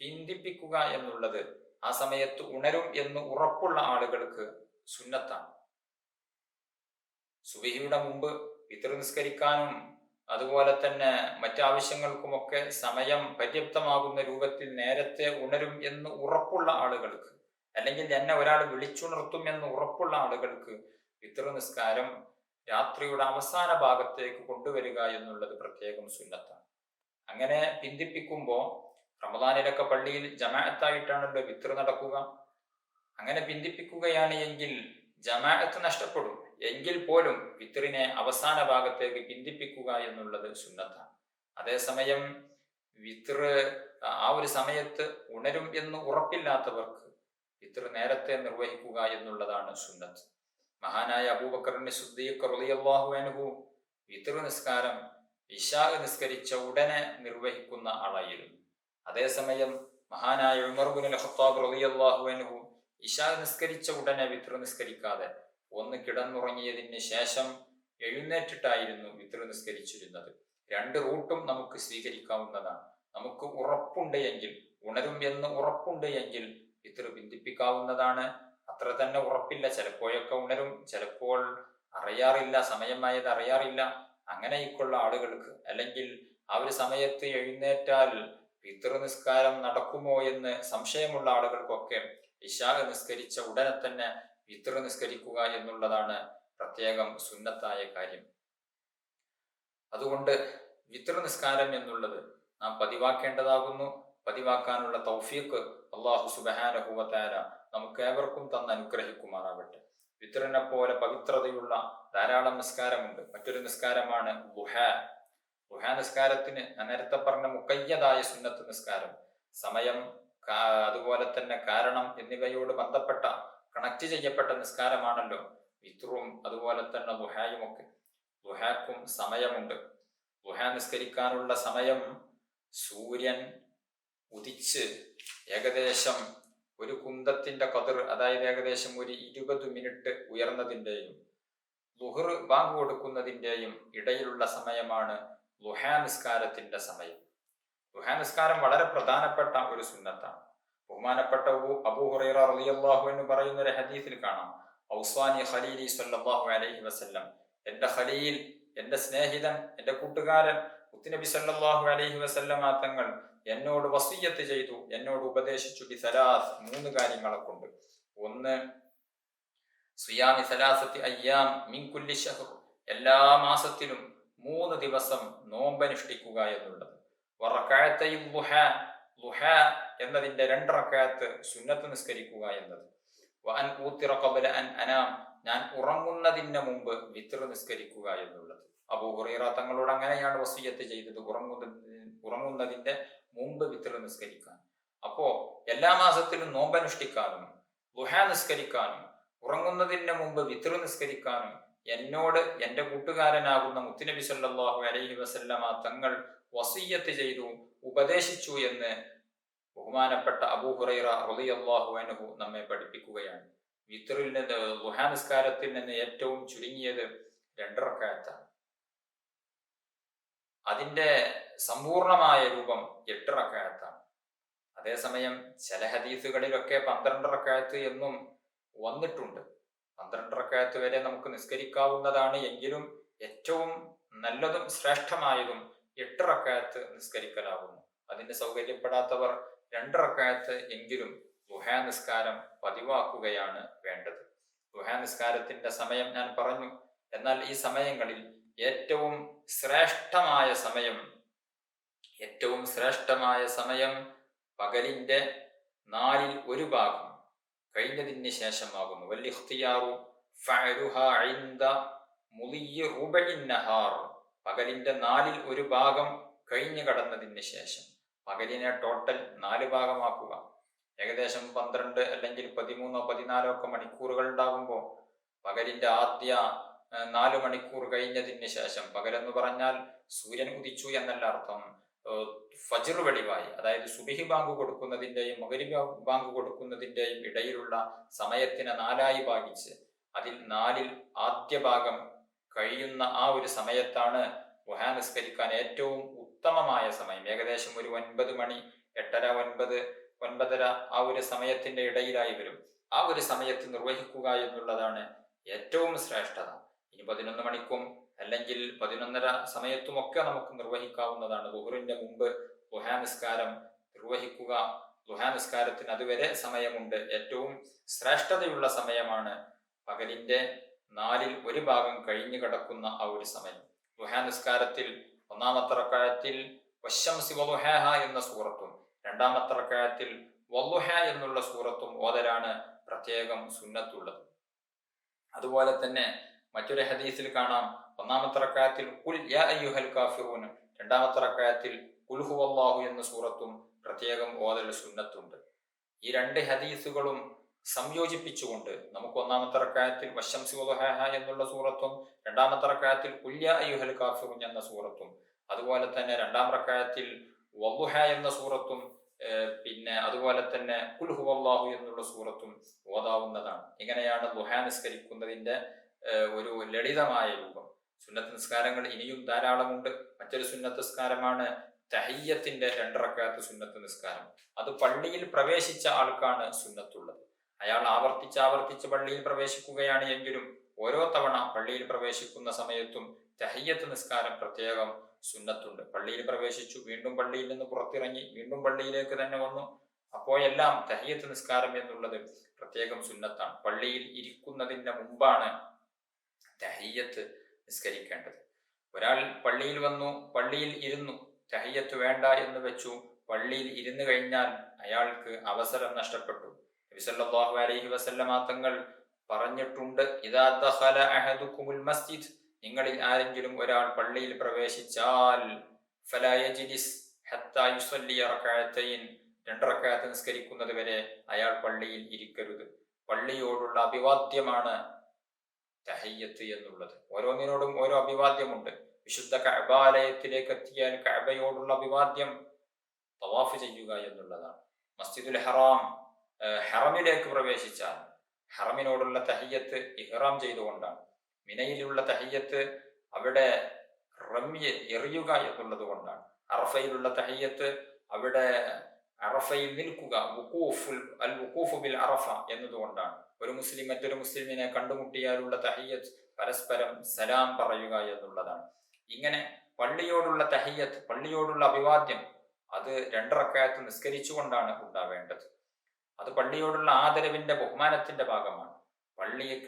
A: പിന്തിപ്പിക്കുക എന്നുള്ളത് ആ സമയത്ത് ഉണരും എന്ന് ഉറപ്പുള്ള ആളുകൾക്ക് സുന്നത്താണ്. സുബഹിയുടെ മുമ്പ് വിത്ർ നിസ്കരിക്കാനും അതുപോലെ തന്നെ മറ്റാവശ്യങ്ങൾക്കുമൊക്കെ സമയം പര്യാപ്തമാകുന്ന രൂപത്തിൽ നേരത്തെ ഉണരും എന്ന് ഉറപ്പുള്ള ആളുകൾക്ക്, അല്ലെങ്കിൽ എന്നെ ഒരാൾ വിളിച്ചുണർത്തും എന്ന് ഉറപ്പുള്ള ആളുകൾക്ക് വിത്ർ നിസ്കാരം രാത്രിയുടെ അവസാന ഭാഗത്തേക്ക് കൊണ്ടുവരിക എന്നുള്ളത് പ്രത്യേകം സുന്നത്താണ്. അങ്ങനെ പിന്തിപ്പിക്കുമ്പോൾ റമദാനിലൊക്കെ പള്ളിയിൽ ജമാഅത്തായിട്ടാണല്ലോ വിത്ർ നടക്കുക. അങ്ങനെ പിന്തിപ്പിക്കുകയാണ് എങ്കിൽ ജമാഅത്ത് നഷ്ടപ്പെടും. എങ്കിൽ പോലും വിത്റിനെ അവസാന ഭാഗത്തേക്ക് പിന്തിപ്പിക്കുക എന്നുള്ളത് സുന്നത്താണ്. അതേസമയം വിത്ർ ആ ഒരു സമയത്ത് ഉണരും എന്ന് ഉറപ്പില്ലാത്തവർക്ക് വിത്ർ നേരത്തെ നിർവഹിക്കുക എന്നുള്ളതാണ് സുന്നത്ത്. മഹാനായ അബൂബക്കറിന്റെ സിദ്ദീഖ് റളിയല്ലാഹു അൻഹു വിത്ർ നിസ്കാരം ഇശാ നിസ്കരിച്ച ഉടനെ നിർവഹിക്കുന്ന ആളായിരുന്നു. അതേസമയം മഹാനായ ഉമർ ഇബ്നുൽ ഖത്താബ് റളിയല്ലാഹു അൻഹു ഇശാ നിസ്കരിച്ച ഉടനെ വിത്ർ നിസ്കരിക്കാതെ ഒന്ന് കിടന്നുറങ്ങിയതിന് ശേഷം എഴുന്നേറ്റിട്ടായിരുന്നു വിത്ർ നിസ്കരിച്ചിരുന്നത്. രണ്ട് റൂട്ടും നമുക്ക് സ്വീകരിക്കാവുന്നതാണ്. നമുക്ക് ഉറപ്പുണ്ട് എങ്കിൽ, ഉണരും എന്ന് ഉറപ്പുണ്ട് എങ്കിൽ വിത്ർ പിന്തിപ്പിക്കാവുന്നതാണ്. അത്ര തന്നെ ഉറപ്പില്ല, ചിലപ്പോഴൊക്കെ ഉണരും, ചിലപ്പോൾ അറിയാറില്ല, സമയമായത് അറിയാറില്ല. അങ്ങനെയൊക്കെയുള്ള ആളുകൾക്ക്, അല്ലെങ്കിൽ ആ ഒരു സമയത്ത് എഴുന്നേറ്റാൽ വിത്ർ നിസ്കാരം നടക്കുമോ എന്ന് സംശയമുള്ള ആളുകൾക്കൊക്കെ ഇശാ നിസ്കരിച്ച ഉടനെ തന്നെ വിത്ർ നിസ്കരിക്കുക എന്നുള്ളതാണ് പ്രത്യേകം സുന്നത്തായ കാര്യം. അതുകൊണ്ട് വിത്ർ നിസ്കാരം എന്നുള്ളത് നാം പതിവാക്കേണ്ടതാകുന്നു. പതിവാക്കാനുള്ള തൗഫീഖ് അല്ലാഹു സുബ്ഹാനഹു വ തആല നമുക്ക് ഏവർക്കും തന്ന് അനുഗ്രഹിക്കുമാറാവട്ടെ. വിത്റിനെ പോലെ പവിത്രതയുള്ള ധാരാളം നിസ്കാരമുണ്ട്. മറ്റൊരു നിസ്കാരമാണ് ദുഹാ. ദുഹാ നിസ്കാരത്തിന് ഞാൻ നേരത്തെ പറഞ്ഞ മുഖയ്യദായ സുന്നത്ത് നിസ്കാരം, സമയം അതുപോലെ തന്നെ കാരണം എന്നിവയോട് ബന്ധപ്പെട്ട കണക്ട് ചെയ്യപ്പെട്ട നിസ്കാരമാണല്ലോ വിത്റും അതുപോലെ തന്നെ ദുഹായും ഒക്കെ. ദുഹാക്കും സമയമുണ്ട്. ദുഹാ നിസ്കരിക്കാനുള്ള സമയം സൂര്യൻ ഉദിച്ച് ഏകദേശം ഒരു കുന്തത്തിന്റെ കതിർ, അതായത് ഏകദേശം ഒരു 20 മിനിറ്റ് ഉയർന്നതിൻ്റെയും ളുഹർ ബാങ്ക് കൊടുക്കുന്നതിൻ്റെയും ഇടയിലുള്ള സമയമാണ് ദുഹാ നിസ്കാരത്തിന്റെ സമയം. ദുഹാ നിസ്കാരം വളരെ പ്രധാനപ്പെട്ട ഒരു സുന്നത്താണ്. ബഹുമാനപ്പെട്ട അബൂ ഹുറൈറ റളിയല്ലാഹു അൻഹു പറയുന്ന ഒരു ഹദീസിൽ കാണാം, ഔസാനി ഖലീലി സ്വല്ലല്ലാഹു അലൈഹി വസല്ലം, എന്റെ ഖലീൽ, എന്റെ സ്നേഹിതൻ, എന്റെ കൂട്ടുകാരൻ മുത്തുനബി സ്വല്ലല്ലാഹു അലൈഹി വസല്ലമ തങ്ങൾ എന്നോട് വസിയ്യത്ത് ചെയ്തു, എന്നോട് ഉപദേശിച്ചു ബിസലാസ്, 3 കാര്യങ്ങളെ കൊണ്ട്. ഒന്ന്, സിയാമി സലാസത്തി അയ്യാം മിൻ കുല്ലി ശഹർ, എല്ലാ മാസത്തിലും 3 ദിവസം നോമ്പനുഷ്ഠിക്കുക എന്നുള്ളത്. വറകഅത്തൈ ദുഹാ, ദുഹാ എന്നതിന്റെ 2 റക്അത്ത് സുന്നത്ത് നിസ്കരിക്കുക എന്നത്. വഅൻ ഊത്തിറ ഖബല അൻ അനാം, ഞാൻ ഉറങ്ങുന്നതിന് മുമ്പ് വിത്ർ നിസ്കരിക്കുക എന്നുള്ളത്. അബൂ ഹുറൈറ തങ്ങളോട് അങ്ങനെയാണ് വസിയ്യത്ത് ചെയ്തത്, ഉറങ്ങുന്നതിന്റെ മുമ്പ് വിത്ർ നിസ്കരിക്കാൻ. അപ്പോ എല്ലാ മാസത്തിലും നോമ്പനുഷ്ഠിക്കാനും ദുഹാ നിസ്കരിക്കാനും ഉറങ്ങുന്നതിന് മുമ്പ് വിത്ർ നിസ്കരിക്കാനും എന്നോട് എന്റെ കൂട്ടുകാരനാകുന്ന മുത്തുനബി സല്ലല്ലാഹു അലൈഹി വസല്ലമ തങ്ങൾ വസിയ്യത്ത് ചെയ്തു, ഉപദേശിച്ചു എന്ന് ബഹുമാനപ്പെട്ട അബൂ ഹുറൈറ റളിയല്ലാഹു അൻഹു നമ്മെ പഠിപ്പിക്കുകയാണ്. വിത്തറിൽ നിന്ന് ദുഹാ നിസ്കാരത്തിൽ നിന്ന് ഏറ്റവും ചുരുങ്ങിയത് 2 റക്അത്താണ്. അതിന്റെ സമ്പൂർണമായ രൂപം 8 റക്അത്താണ്. അതേസമയം ചില ഹദീസുകളിലൊക്കെ 12 റക്അത്ത് എന്നും വന്നിട്ടുണ്ട്. 12 റക്അത്ത് വരെ നമുക്ക് നിസ്കരിക്കാവുന്നതാണ്. എങ്കിലും ഏറ്റവും നല്ലതും ശ്രേഷ്ഠമായതും 8 റക്അത്ത് നിസ്കരിക്കലാകുന്നു. അതിന് സൗകര്യപ്പെടാത്തവർ 2 റക്അത്ത് എങ്കിലും ദുഹാ നിസ്കാരം പതിവാക്കുകയാണ് വേണ്ടത്. ദുഹാ നിസ്കാരത്തിന്റെ സമയം ഞാൻ പറഞ്ഞു. എന്നാൽ ഈ സമയങ്ങളിൽ ഏറ്റവും ശ്രേഷ്ഠമായ സമയം പകലിന്റെ 1/4 ഭാഗം കഴിഞ്ഞതിന് ശേഷമാകുന്നു. വല്ലിഖ്തിയാറു ഫഅലുഹാ ഇൻദ മുളിയ്യി റുബഇൻ നഹാർ. പകലിന്റെ 1/4 ഭാഗം കഴിഞ്ഞു കടന്നതിന് ശേഷം. പകലിനെ ടോട്ടൽ 4 ഭാഗമാക്കുക. ഏകദേശം 12 അല്ലെങ്കിൽ 13 14 ഒക്കെ മണിക്കൂറുകൾ ഉണ്ടാകുമ്പോൾ പകലിന്റെ ആദ്യ 4 മണിക്കൂർ കഴിഞ്ഞതിന് ശേഷം, പകലെന്ന് പറഞ്ഞാൽ സൂര്യൻ ഉദിച്ചു എന്നല്ല അർത്ഥം, ഫജ്ർ വെളിവായി, അതായത് സുബഹി ബാങ്ക് കൊടുക്കുന്നതിന്റെയും മഗ്‌രിബ് ബാങ്ക് കൊടുക്കുന്നതിന്റെയും ഇടയിലുള്ള സമയത്തിനെ 4ആയി ഭാഗിച്ച് അതിൽ 4ൽ ആദ്യ ഭാഗം കഴിയുന്ന ആ ഒരു സമയത്താണ് ദുഹാ നിസ്കരിക്കാൻ ഏറ്റവും ഉത്തമമായ സമയം. ഏകദേശം ഒരു 9 മണി, 8:30, 9:30 ആ ഒരു സമയത്തിന്റെ ഇടയിലായി വരും. ആ ഒരു സമയത്ത് നിർവഹിക്കുക എന്നുള്ളതാണ് ഏറ്റവും ശ്രേഷ്ഠത. ഇനി 11 മണിക്കും അല്ലെങ്കിൽ 11:30 സമയത്തുമൊക്കെ നമുക്ക് നിർവഹിക്കാവുന്നതാണ്. ദുഹറിന്റെ മുമ്പ് ദുഹാ നിസ്കാരം നിർവഹിക്കുക. ദുഹാ നിസ്കാരത്തിന് അതുവരെ സമയമുണ്ട്. ഏറ്റവും ശ്രേഷ്ഠതയുള്ള സമയമാണ് പകലിന്റെ 1/4 ഭാഗം കഴിഞ്ഞു കിടക്കുന്ന ആ ഒരു സമയം. ദുഹാ നിസ്കാരത്തിൽ 1-ാമത്തെ റക്അത്തിൽ വശംസി വളുഹാഹ എന്ന സൂറത്തും 2-ാമത്തെ റക്അത്തിൽ വളുഹ എന്നുള്ള സൂറത്തും ഓതലാണ് പ്രത്യേകം സുന്നത്തുള്ളത്. അതുപോലെ തന്നെ മറ്റൊരു ഹദീസിൽ കാണാം, 1-ാമത്തെ റക്അത്തിൽ ഖുൽ യാ അയ്യുഹൽ കാഫിറൂൻ, 2-ാമത്തെ റക്അത്തിൽ ഖുൽ ഹുവല്ലാഹു എന്ന സൂറത്തും പ്രത്യേകം ഓതൽ സുന്നത്തുണ്ട്. ഈ 2 ഹദീസുകളും സംയോജിപ്പിച്ചുകൊണ്ട് നമുക്ക് 1-ാമത്തെ റക്അത്തിൽ വശംസി വളുഹാഹ എന്നുള്ള സൂറത്തും 2-ാമത്തെ റക്അത്തിൽ ഖുൽ യാ അയ്യുഹൽ കാഫിറൂൻ എന്ന സൂറത്തും, അതുപോലെ തന്നെ 2-ാം റക്അത്തിൽ വളുഹ എന്ന സൂറത്തും പിന്നെ അതുപോലെ തന്നെ ഖുൽ ഹുവല്ലാഹു എന്നുള്ള സൂറത്തും ഓതാവുന്നതാണ്. ഇങ്ങനെയാണ് ദുഹാ നിസ്കരിക്കുന്നതിന്റെ ഒരു ലളിതമായ രൂപം. സുന്നത്ത് നിസ്കാരങ്ങൾ ഇനിയും ധാരാളമുണ്ട്. മറ്റൊരു സുന്നത്ത് നിസ്കാരമാണ് തഹിയ്യത്തിന്റെ 2 റക്അത്ത് സുന്നത്ത് നിസ്കാരം. അത് പള്ളിയിൽ പ്രവേശിച്ച ആൾക്കാണ് സുന്നത്തുള്ളത്. അയാൾ ആവർത്തിച്ച് പള്ളിയിൽ പ്രവേശിക്കുകയാണ് എങ്കിലും ഓരോ തവണ പള്ളിയിൽ പ്രവേശിക്കുന്ന സമയത്തും തഹിയ്യത്ത് നിസ്കാരം പ്രത്യേകം സുന്നത്തുണ്ട്. പള്ളിയിൽ പ്രവേശിച്ചു, വീണ്ടും പള്ളിയിൽ നിന്ന് പുറത്തിറങ്ങി, വീണ്ടും പള്ളിയിലേക്ക് തന്നെ വന്നു, അപ്പോഴെല്ലാം തഹിയ്യത്ത് നിസ്കാരം എന്നുള്ളത് പ്രത്യേകം സുന്നത്താണ്. പള്ളിയിൽ ഇരിക്കുന്നതിന്റെ മുമ്പാണ് തഹിയ്യത്ത് നിസ്കരിക്കേണ്ടത്. ഒരാൾ പള്ളിയിൽ വന്നു, പള്ളിയിൽ ഇരുന്നു, തഹിയ്യത്ത് വേണ്ട എന്ന് വെച്ചു, പള്ളിയിൽ ഇരുന്ന് കഴിഞ്ഞാൽ അയാൾക്ക് അവസരം നഷ്ടപ്പെട്ടു. നബി സല്ലല്ലാഹു അലൈഹി വസല്ലമ തങ്ങൾ പറഞ്ഞിട്ടുണ്ട്, ഇദാ ദഖല അഹദുകുമുൽ മസ്ജിദ്, നിങ്ങളിൽ ആരെങ്കിലും ഒരാൾ പള്ളിയിൽ പ്രവേശിച്ചാൽ ഫലാ യജ്ലിസ് ഹത്താ യുസല്ലി റക്അത്തൈൻ, 2 റക്അത്ത് നിസ്കരിക്കുന്നത് വരെ അയാൾ പള്ളിയിൽ ഇരിക്കരുത്. പള്ളിയോടുള്ള അഭിവാദ്യമാണ് തഹിയ്യത്ത് എന്നുള്ളത്. ഓരോന്നിനോടും ഓരോ അഭിവാദ്യമുണ്ട്. വിശുദ്ധ കഅബാലയത്തിലേക്ക് എത്തിയാൽ കഅബയോടുള്ള അഭിവാദ്യം തവാഫ് ചെയ്യുക എന്നുള്ളതാണ്. മസ്ജിദുൽ ഹറാം, ഹറമിലേക്ക് പ്രവേശിച്ചാൽ ഹറമിനോടുള്ള തഹിയ്യത്ത് ഇഹ്റാം ചെയ്തുകൊണ്ടാണ്. മിനയിലുള്ള തഹിയ്യത്ത് അവിടെ റമ്യ എറിയുക എന്നുള്ളത് കൊണ്ടാണ്. അറഫയിലുള്ള തഹിയ്യത്ത് അവിടെ അറഫയിൽ നിൽക്കുക, വുഖൂഫ് ബിൽ അറഫ എന്നതുകൊണ്ടാണ്. ഒരു മുസ്ലിം മറ്റൊരു മുസ്ലിമിനെ കണ്ടുമുട്ടിയാലുള്ള തഹിയ്യത്ത് പരസ്പരം സലാം പറയുക എന്നുള്ളതാണ്. ഇങ്ങനെ പള്ളിയോടുള്ള തഹിയ്യത്ത്, പള്ളിയോടുള്ള അഭിവാദ്യം, അത് 2 റക്അത്ത് നിസ്കരിച്ചുകൊണ്ടാണ് ഉണ്ടാവേണ്ടത്. അത് പള്ളിയോടുള്ള ആദരവിന്റെ ബഹുമാനത്തിന്റെ ഭാഗമാണ്. പള്ളിയിൽ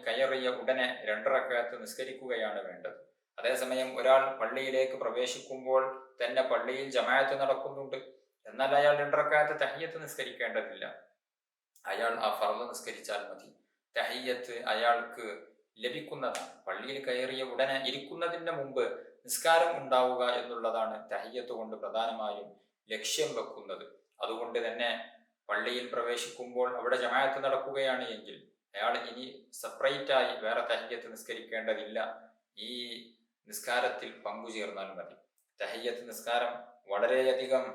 A: കയറിയ ഉടനെ 2 റക്അത്ത് നിസ്കരിക്കുകയാണ് വേണ്ടത്. അതേസമയം ഒരാൾ പള്ളിയിലേക്ക് പ്രവേശിക്കുമ്പോൾ തന്നെ പള്ളിയിൽ ജമാഅത്ത് നടക്കുന്നുണ്ട്, എന്നാൽ അയാൾ 2 റക്അത്ത് തഹിയ്യത്ത് നിസ്കരിക്കേണ്ടതില്ല. അയാൾ ആ ഫർള് നിസ്കരിച്ചാൽ മതി. തഹിയ്യത്ത് അയാൾക്ക് ലഭിക്കുന്നതാണ്. പള്ളിയിൽ കയറിയ ഉടനെ ഇരിക്കുന്നതിന് മുമ്പ് നിസ്കാരം ഉണ്ടാവുക എന്നുള്ളതാണ് തഹിയ്യത്ത് കൊണ്ട് പ്രധാനമായും ലക്ഷ്യം വെക്കുന്നത്. അതുകൊണ്ട് തന്നെ പള്ളിയിൽ പ്രവേശിക്കുമ്പോൾ അവിടെ ജമാഅത്ത് നടക്കുകയാണ് എങ്കിൽ അയാൾ ഇനി സെപ്പറേറ്റായി വേറെ തഹിയ്യത്ത് നിസ്കരിക്കേണ്ടതില്ല. ഈ നിസ്കാരത്തിൽ പങ്കുചേർന്നാൽ മതി. തഹിയ്യത്ത് നിസ്കാരം വളരെയധികം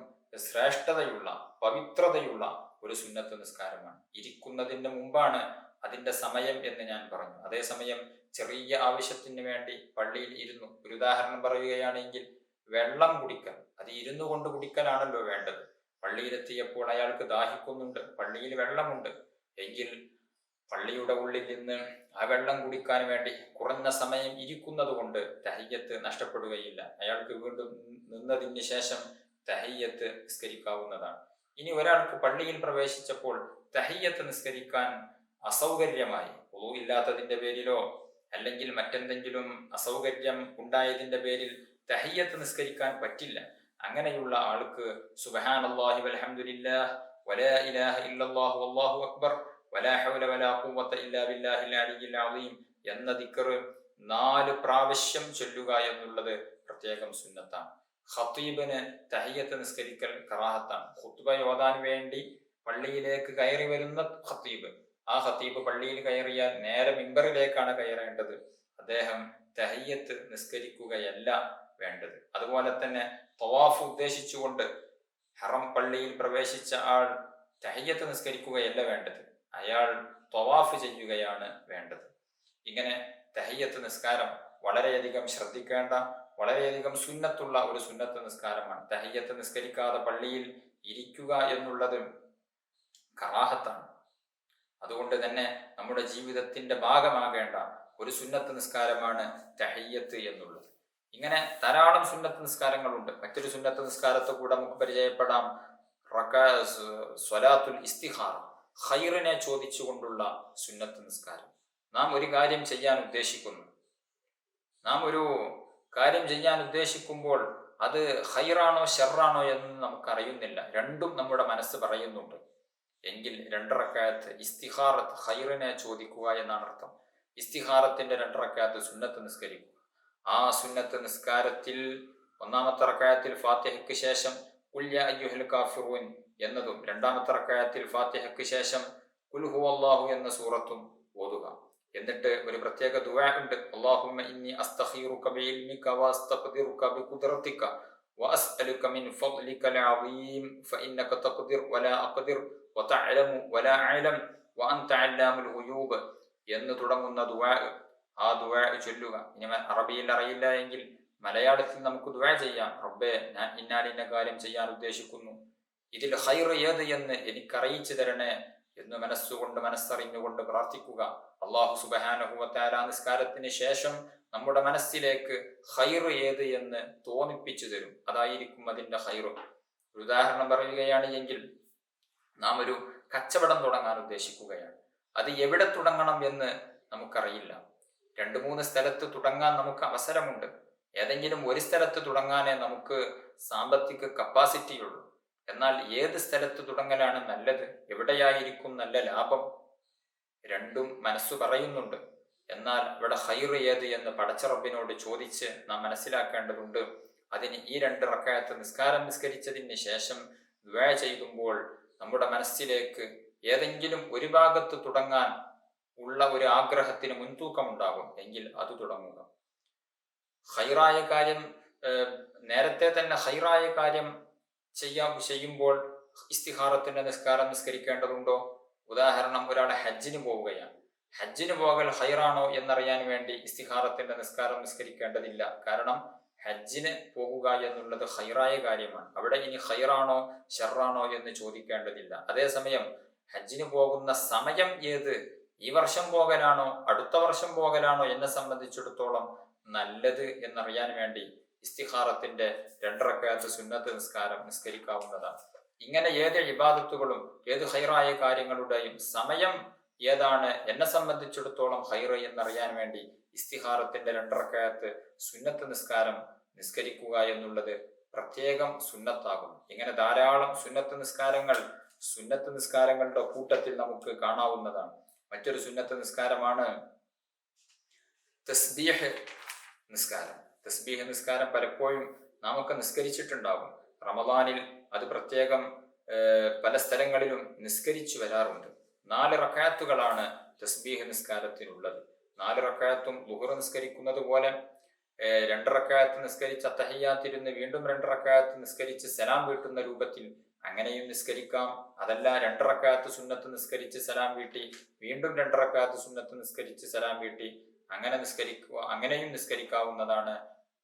A: ശ്രേഷ്ഠതയുള്ള, പവിത്രതയുള്ള ഒരു സുന്നത്ത് നിസ്കാരമാണ്. ഇരിക്കുന്നതിന് മുമ്പാണ് അതിന്റെ സമയം എന്ന് ഞാൻ പറഞ്ഞു. അതേസമയം ചെറിയ ആവശ്യത്തിന് വേണ്ടി പള്ളിയിൽ ഇരുന്നു, ഒരു ഉദാഹരണം പറയുകയാണെങ്കിൽ വെള്ളം കുടിക്കൽ, അത് ഇരുന്നു കൊണ്ട് കുടിക്കലാണല്ലോ വേണ്ടത്. പള്ളിയിലെത്തിയപ്പോൾ അയാൾക്ക് ദാഹിക്കുന്നുണ്ട്, പള്ളിയിൽ വെള്ളമുണ്ട് എങ്കിൽ പള്ളിയുടെ ഉള്ളിൽ നിന്ന് ആ വെള്ളം കുടിക്കാൻ വേണ്ടി കുറഞ്ഞ സമയം ഇരിക്കുന്നത് കൊണ്ട് തഹിയ്യത്ത് നഷ്ടപ്പെടുകയില്ല. അയാൾക്ക് വീണ്ടും നിന്നതിന് ശേഷം തഹിയ്യത്ത് നിസ്കരിക്കാവുന്നതാണ്. ഇനി ഒരാൾക്ക് പള്ളിയിൽ പ്രവേശിച്ചപ്പോൾ തഹിയ്യത്ത് നിസ്കരിക്കാൻ അസൗകര്യമായി, വുളു ഇല്ലാത്തതിന്റെ പേരിലോ അല്ലെങ്കിൽ മറ്റെന്തെങ്കിലും അസൗകര്യം ഉണ്ടായതിന്റെ പേരിൽ തഹിയ്യത്ത് നിസ്കരിക്കാൻ പറ്റില്ല. അങ്ങനെയുള്ള ആൾക്ക് സുബ്ഹാനല്ലാഹി വൽഹംദുലില്ലാഹ് വലാ ഇലാഹ ഇല്ലല്ലാഹു വല്ലാഹു അക്ബർ വലാ ഹൗല വലാ ഖുവത ഇല്ലാ ബില്ലാഹിൽ അലിയ്യിൽ അളീം എന്ന ദിക്ർ 4 പ്രാവശ്യം ചൊല്ലുക എന്നുള്ളത് പ്രത്യേകം സുന്നത്താണ്. ഖതീബിന് തഹിയ്യത്ത് നിസ്കരിക്കൽ കറാഹത്താണ്. ഖുത്ബ ഓതാൻ വേണ്ടി പള്ളിയിലേക്ക് കയറി വരുന്ന ഖതീബ്, ആ ഖതീബ് പള്ളിയിൽ കയറിയാൽ നേരെ മിമ്പറിലേക്കാണ് കയറേണ്ടത്. അദ്ദേഹം തഹിയ്യത്ത് നിസ്കരിക്കുകയല്ല വേണ്ടത്. അതുപോലെ തന്നെ തവാഫ് ഉദ്ദേശിച്ചുകൊണ്ട് ഹറം പള്ളിയിൽ പ്രവേശിച്ച ആൾ തഹിയ്യത്ത് നിസ്കരിക്കുകയല്ല വേണ്ടത്, അയാൾ തവാഫ് ചെയ്യുകയാണ് വേണ്ടത്. ഇങ്ങനെ തഹിയ്യത്ത് നിസ്കാരം വളരെയധികം ശ്രദ്ധിക്കേണ്ട, വളരെയധികം സുന്നത്തുള്ള ഒരു സുന്നത്ത് നിസ്കാരമാണ്. തഹിയ്യത്ത് നിസ്കരിക്കാതെ പള്ളിയിൽ ഇരിക്കുക എന്നുള്ളത് കറാഹത്താണ്. അതുകൊണ്ട് തന്നെ നമ്മുടെ ജീവിതത്തിന്റെ ഭാഗമാകേണ്ട ഒരു സുന്നത്ത് നിസ്കാരമാണ് തഹിയ്യത്ത് എന്നുള്ളത്. ഇങ്ങനെ ധാരാളം സുന്നത്ത് നിസ്കാരങ്ങളുണ്ട്. മറ്റൊരു സുന്നത്ത് നിസ്കാരത്തെ കൂടെ നമുക്ക് പരിചയപ്പെടാം. സ്വലാത്തുൽ ഇസ്തിഖാറ, ഖൈറിനെ ചോദിച്ചുകൊണ്ടുള്ള സുന്നത്ത് നിസ്കാരം. നാം ഒരു കാര്യം ചെയ്യാൻ ഉദ്ദേശിക്കുമ്പോൾ അത് ഖൈറാണോ ഷർറാണോ എന്ന് നമുക്കറിയുന്നില്ല, രണ്ടും നമ്മുടെ മനസ്സ് പറയുന്നുണ്ട് എങ്കിൽ 2 റക്അത്ത് ഇസ്തിഖാറത്ത്, ഖൈറിനെ ചോദിക്കുക എന്നാണ് അർത്ഥം. ഇസ്തിഖാറത്തിന്റെ 2 റക്അത്ത് സുന്നത്ത് നിസ്കരിക്കുക. ആ സുന്നത്ത് നിസ്കാരത്തിൽ 1-ാമത്തെ റക്അത്തിൽ ഫാത്തിഹയ്ക്ക് ശേഷം ഖുൽ യാ അയ്യുഹൽ കാഫിറൂൻ എന്നതും 2-ാമത്തെ റക്അത്തിൽ ഫാത്തിഹയ്ക്ക് ശേഷം ഖുൽ ഹുവല്ലാഹു എന്ന സൂറത്തും ഓതുക. എന്നിട്ട് ഒരു പ്രത്യേക ദുആ ഉണ്ട്. അല്ലാഹുമ്മ ഇന്നി അസ്തഖീറുക ബിഇൽമിക വഅസ്തഖ്ദിറുക ബിഖുദ്റതിക വഅസ്അലുക മിൻ ഫദ്ലികൽ അളീം ഫഇന്നക തഖ്ദിർ വലാ അഖ്ദിർ വതഅലമു വലാ അഅലം വഅൻത അല്ലാമുൽ ഗുയൂബ് എന്ന് തുടങ്ങുന്ന ദുആ, ആ ദുആ ചൊല്ലുക. ഇനി അറബിയിൽ അറിയില്ല എങ്കിൽ മലയാളത്തിൽ നമുക്ക് ദുആ ചെയ്യാം. റബ്ബേ, ഞാൻ ഇന്നാലിന്ന കാര്യം ചെയ്യാൻ ഉദ്ദേശിക്കുന്നു, ഇതിൽ ഖൈർ ഏത് എന്ന് എനിക്കറിയിച്ചു തരണേ എന്ന് മനസ്സറിഞ്ഞുകൊണ്ട് പ്രാർത്ഥിക്കുക. അല്ലാഹു സുബ്ഹാനഹു വ തആല നിസ്കാരത്തിന് ശേഷം നമ്മുടെ മനസ്സിലേക്ക് ഖൈർ ഏത് എന്ന് തോന്നിപ്പിച്ചു തരും. അതായിരിക്കും അതിന്റെ ഖൈർ. ഒരു ഉദാഹരണം പറയുകയാണ് എങ്കിൽ, നാം ഒരു കച്ചവടം തുടങ്ങാൻ ഉദ്ദേശിക്കുകയാണ്. അത് എവിടെ തുടങ്ങണം എന്ന് നമുക്കറിയില്ല. 2-3 സ്ഥലത്ത് തുടങ്ങാൻ നമുക്ക് അവസരമുണ്ട്. ഏതെങ്കിലും ഒരു സ്ഥലത്ത് തുടങ്ങാനേ നമുക്ക് സാമ്പത്തിക കപ്പാസിറ്റിയുള്ളൂ. എന്നാൽ ഏത് സ്ഥലത്ത് തുടങ്ങലാണ് നല്ലത്, എവിടെയായിരിക്കും നല്ല ലാഭം? രണ്ടും മനസ്സു പറയുന്നുണ്ട്. എന്നാൽ ഇവിടെ ഖൈർ ഏത് എന്ന് പടച്ച റബ്ബിനോട് ചോദിച്ച് നാം മനസ്സിലാക്കേണ്ടതുണ്ട്. അതിന് ഈ 2 റക്അത്ത് നിസ്കാരം നിസ്കരിച്ചതിന് ശേഷം ദുആ ചെയ്യുമ്പോൾ നമ്മുടെ മനസ്സിലേക്ക് ഏതെങ്കിലും ഒരു ഭാഗത്ത് തുടങ്ങാൻ ഉള്ള ഒരു ആഗ്രഹത്തിന് മുൻതൂക്കമുണ്ടാകും എങ്കിൽ അത് തുടങ്ങുക. ഖൈറായ കാര്യം, നേരത്തെ തന്നെ ഖൈറായ കാര്യം ചെയ്യുമ്പോൾ ഇസ്തിഖാറത്തിന്റെ നിസ്കാരം നിസ്കരിക്കേണ്ടതുണ്ടോ? ഉദാഹരണം, ഒരാൾ ഹജ്ജിന് പോവുകയാണ്. ഹജ്ജിന് പോകൽ ഖൈറാണോ എന്നറിയാൻ വേണ്ടി ഇസ്തിഖാറത്തിന്റെ നിസ്കാരം നിസ്കരിക്കേണ്ടതില്ല. കാരണം ഹജ്ജിന് പോകുക എന്നുള്ളത് ഖൈറായ കാര്യമാണ്. അവിടെ ഇനി ഖൈറാണോ ഷർറാണോ എന്ന് ചോദിക്കേണ്ടതില്ല. അതേസമയം ഹജ്ജിന് പോകുന്ന സമയം ഏത്, ഈ വർഷം പോകലാണോ അടുത്ത വർഷം പോകലാണോ എന്നെ സംബന്ധിച്ചിടത്തോളം നല്ലത് എന്നറിയാൻ വേണ്ടി ഇസ്തിഖാറത്തിന്റെ 2 റക്അത്ത് സുന്നത്ത് നിസ്കാരം നിസ്കരിക്കാവുന്നതാണ്. ഇങ്ങനെ ഏത് ഇബാദത്തുകളും ഏത് ഖൈറായ കാര്യങ്ങളുടെയും സമയം ഏതാണ് എന്നെ സംബന്ധിച്ചിടത്തോളം ഖൈർ എന്നറിയാൻ വേണ്ടി ഇസ്തിഖാറത്തിന്റെ 2 റക്അത്ത് സുന്നത്ത് നിസ്കാരം നിസ്കരിക്കുക എന്നുള്ളത് പ്രത്യേകം സുന്നത്താകും. ഇങ്ങനെ ധാരാളം സുന്നത്ത് നിസ്കാരങ്ങളുടെ കൂട്ടത്തിൽ നമുക്ക് കാണാവുന്നതാണ്. മറ്റൊരു സുന്നത്ത് നിസ്കാരമാണ് തസ്ബീഹ് നിസ്കാരം. തസ്ബീഹ് നിസ്കാരം പലപ്പോഴും നാമൊക്കെ നിസ്കരിച്ചിട്ടുണ്ടാകും. റമദാനിൽ അത് പ്രത്യേകം പല സ്ഥലങ്ങളിലും നിസ്കരിച്ചു വരാറുണ്ട്. 4 റക്അത്തുകളാണ് തസ്ബീഹ് നിസ്കാരത്തിനുള്ളത്. 4 റക്അത്തും ളുഹർ നിസ്കരിക്കുന്നത് പോലെ 2 റക്അത്ത് നിസ്കരിച്ച് അത്തഹിയ്യാത്തിരുന്ന് വീണ്ടും 2 റക്അത്ത് നിസ്കരിച്ച് സലാം വീട്ടുന്ന രൂപത്തിൽ അങ്ങനെയും നിസ്കരിക്കാം. അതല്ല 2 റക്അത്ത് സുന്നത്ത് നിസ്കരിച്ച് സലാം വീട്ടി വീണ്ടും 2 റക്അത്ത് സുന്നത്ത് നിസ്കരിച്ച് സലാം വീട്ടി അങ്ങനെയും നിസ്കരിക്കാവുന്നതാണ്.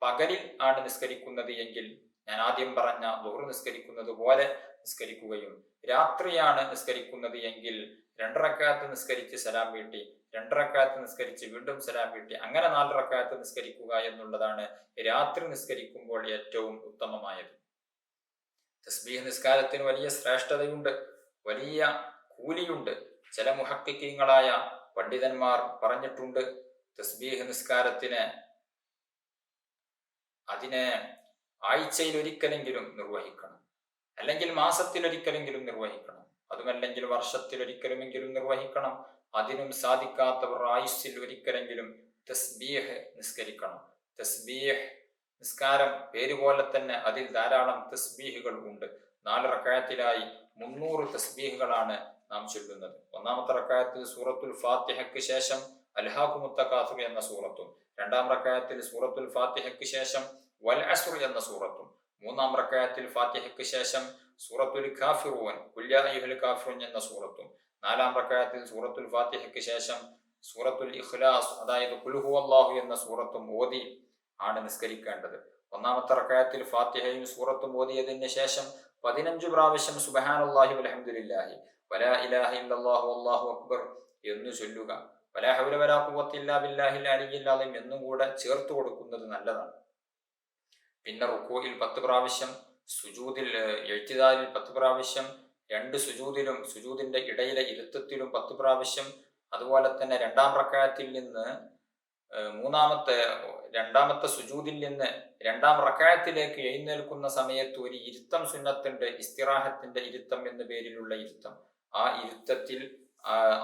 A: പകലിൽ ആണ് നിസ്കരിക്കുന്നത് എങ്കിൽ ഞാൻ ആദ്യം പറഞ്ഞ ളുഹർ നിസ്കരിക്കുന്നത് പോലെ നിസ്കരിക്കുകയും, രാത്രിയാണ് നിസ്കരിക്കുന്നത് എങ്കിൽ 2 റക്അത്ത് നിസ്കരിച്ച് സലാം വീട്ടി 2 റക്അത്ത് നിസ്കരിച്ച് വീണ്ടും സലാം വീട്ടി അങ്ങനെ 4 റക്അത്ത് നിസ്കരിക്കുക എന്നുള്ളതാണ് രാത്രി നിസ്കരിക്കുമ്പോൾ ഏറ്റവും ഉത്തമമായത്. തസ്ബീഹ് നിസ്കാരത്തിന് വലിയ ശ്രേഷ്ഠതയുണ്ട്, വലിയ കൂലിയുണ്ട്. ചില മുഹഖിഖീങ്ങളായ പണ്ഡിതന്മാർ പറഞ്ഞിട്ടുണ്ട്, തസ്ബീഹ് നിസ്കാരത്തിന് അതിനെ ആഴ്ചയിൽ ഒരിക്കലെങ്കിലും നിർവഹിക്കണം, അല്ലെങ്കിൽ മാസത്തിലൊരിക്കലെങ്കിലും നിർവഹിക്കണം, അതുമല്ലെങ്കിൽ വർഷത്തിലൊരിക്കലുമെങ്കിലും നിർവഹിക്കണം. അതിനും സാധിക്കാത്തവർ ആയുസ്സിൽ ഒരിക്കലെങ്കിലും തസ്ബീഹ് നിസ്കരിക്കണം. തസ്ബീഹ് നിസ്കാരം പേരുപോലെ തന്നെ അതിൽ ധാരാളം തസ്ബീഹുകൾ ഉണ്ട്. 4 റക്അത്തിലായി 300 തസ്ബീഹുകളാണ് നാം ചൊല്ലുന്നത്. ഒന്നാമത്തെ റക്അത്തിൽ സൂറത്തുൽ ഫാത്തിഹയ്ക്ക് ശേഷം അൽഹാഖുമുത് തകാസുർ എന്ന സൂറത്തും, 2ാം റക്അത്തിൽ സൂറത്തുൽ ഫാത്തിഹയ്ക്ക് ശേഷം വൽ അസ്ർ എന്ന സൂറത്തും, 3ാം റക്അത്തിൽ ഫാത്തിഹയ്ക്ക് ശേഷം സൂറത്തുൽ കാഫിറൂൻ ഖുൽ യാ അയ്യുഹൽ കാഫിറൂൻ എന്ന സൂറത്തും, 4ാം റക്അത്തിൽ സൂറത്തുൽ ഫാത്തിഹയ്ക്ക് ശേഷം സൂറത്തുൽ ഇഖ്ലാസ് അതായത് ഖുൽ ഹുവല്ലാഹു എന്ന സൂറത്തും ഓതി ആണ് നിസ്കരിക്കേണ്ടത്. ഒന്നാമത്തെ റക്അത്തിൽ ഫാത്തിഹയും സൂറത്തും ഓതിയതിന് ശേഷം 15 പ്രാവശ്യം സുബ്ഹാനല്ലാഹി വൽഹംദുലില്ലാഹി വലാ ഇലാഹ ഇല്ലല്ലാഹു വല്ലാഹു അക്ബർ എന്ന് ചൊല്ലുക. വലാ ഹൗല വലാ ഖുവത ഇല്ലാ ബില്ലാഹിൽ അലിയ്യിൽ അളീം എന്നും കൂടെ ചേർത്ത് കൊടുക്കുന്നത് നല്ലതാണ്. പിന്നെ റുക്കൂഇൽ 10 പ്രാവശ്യം, സുജൂദിൽ ഇഅ്തിദാലിൽ 10 പ്രാവശ്യം, 2 സുജൂദിലും സുജൂദിന്റെ ഇടയിലെ ഇരുത്തത്തിലും 10 പ്രാവശ്യം, അതുപോലെ തന്നെ 2ാം റക്അത്തിൽ നിന്ന് രണ്ടാമത്തെ സുജൂദിൽ നിന്ന് 2ാം റക്അത്തിലേക്ക് എഴുന്നേൽക്കുന്ന സമയത്ത് ഒരു ഇരുത്തം സുന്നത്തുണ്ട്, ഇസ്തിറാഹത്തിന്റെ ഇരുത്തം എന്ന പേരിലുള്ള ഇരുത്തം. ആ ഇരുത്തത്തിൽ